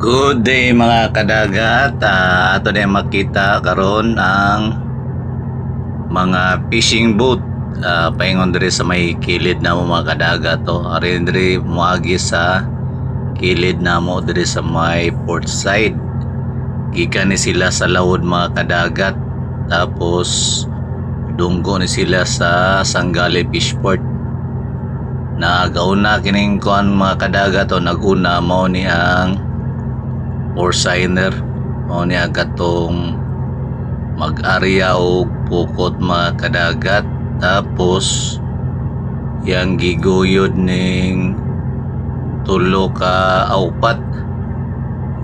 Good day mga kadagat. Ato na makita karon ang mga fishing boat. Paingon diri sa may kilid na mo mga kadagat to. Arin diri moagi sa kilid na mo diri sa may port side. Gikan ni sila sa lawod mga kadagat. Tapos dunggo ni sila sa Sanggali Fishport. Nagauna kining kuan mga kadagat to, naguna mo ni ang porciner o niya katong mag-area o pukot mga kadagat. Tapos yang giguyod ning tulo ka upat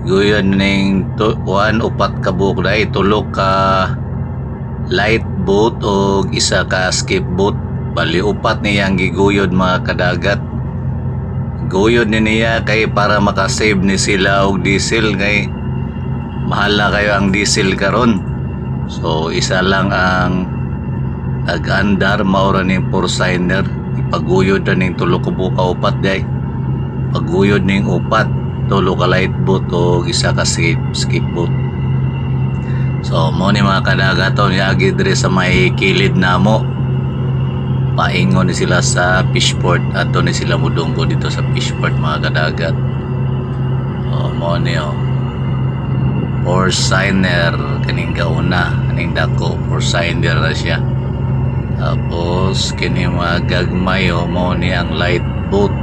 guyod ning upat ka buok dai tulo ka light boat o isa ka skip boat, bali upat niyang giguyod mga kadagat. Guyod ni niya kay para makasave ni sila og diesel kay mahal na kayo ang diesel karon. So isa lang ang nag-andar maura ning porciner, ipaguyod na ning tulo ka buka upat day. Paguyod ning upat, tulo ka light boat o isa ka skip boat. So mo ni mga kadagaton yagi diri sa may kilid namo. Paingon ni sila sa fishport at doon ni sila mudunggo dito sa fishport mga kadagat. Mo ni porciner kaning gauna kaning dako porciner na siya. Tapos kini mga gagmay mo ni ang light boat.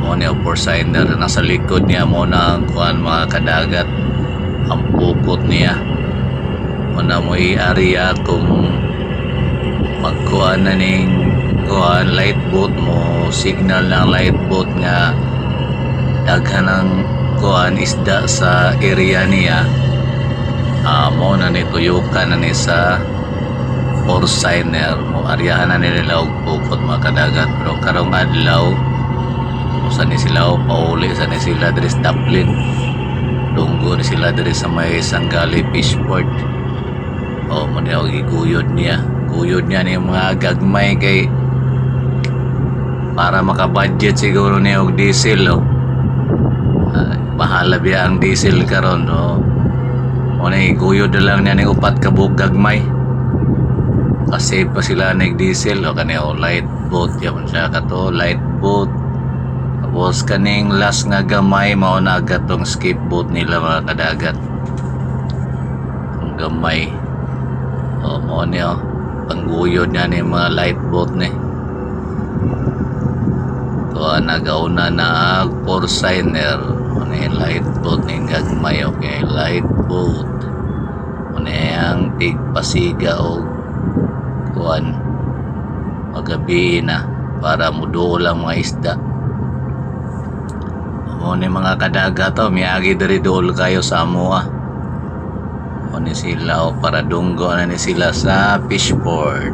Mo ni porciner nasa likod niya mo na ang kuan mga kadagat. Ang pukot niya mo na mo i-area kung magkuhan na ning kuhan light boat mo, signal ng light boat nga daghan ng kuhan isda sa area niya. Mo na ni tuyukan na ni sa porciner mo, aryahan na nila og pukot mga kadagat. Pero karong adlaw sa ni sila pauli sa ni sila diri sa Dublin, dunggo ni sila diri sa may Sanggali Fishport. Mo ni og iguyod niya ni mga gagmay kay para makabudget siguro niya og diesel. Bahala biya ang diesel karon. Mo na iguyod na lang niya ni upat ka buok gagmay, kasave pa sila ng diesel. Kani light boat yapon siya kato light boat. Tapos kaning last nga gamay mao na agatong skip boat nila mga kadagat. Ang gamay mo niya pangguyod niya ni mga light boat ni. Nagauna na ang porciner ni light boat ni gagmay. Okay, light boat ni ang tigpasiga o kuan magabi na para muduol ang mga isda. Mo ni mga kadagat miagi diri duol kayo sa amoa. Ni sila para dunggo na ni sila sa fishport.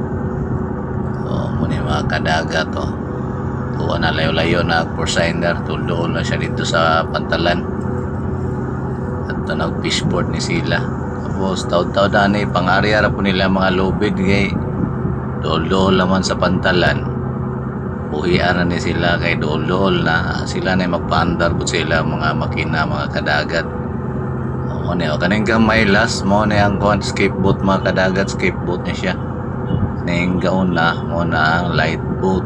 Mo ni mga kadagat tuwa na layo-layo na porciner, tuldo na siya dito sa pantalan at nag fishport ni sila. Tapos taw-taw dani pang-area ra po nila mga lubid kay dol-dol naman sa pantalan. Buhian na ni sila kay dol-dol na sila na magpaandar po sila mga makina mga kadagat. Mo ni kaning gamay last mo ni ang skip boat mga kadagat, skip boat ni siya. Ning gauna mo na ang light boat.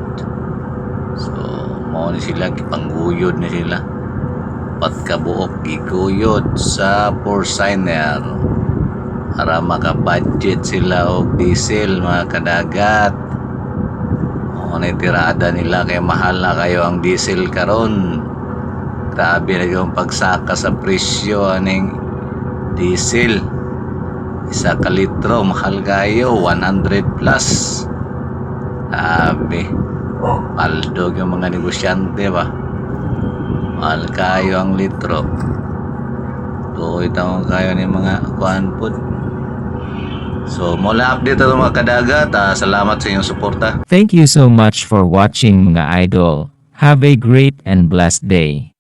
So mo ni sila gipangguyod ni sila. Patkabuok giguyod sa porciner para maka-budget sila og diesel mga kadagat. Mo ni tirada nila kay mahal na kayo ang diesel karon. Grabe na yung pagsaka sa presyo aning diesel. Isa ka litro mahal kayo 100 plus. Grabe paldog yung mga negosyante ba, mahal kayo ang litro. Tuoy taong kayo ni mga kuan pod. So mula update ito mga kadagat. Salamat sa inyong suporta. Thank you so much for watching mga idol. Have a great and blessed day.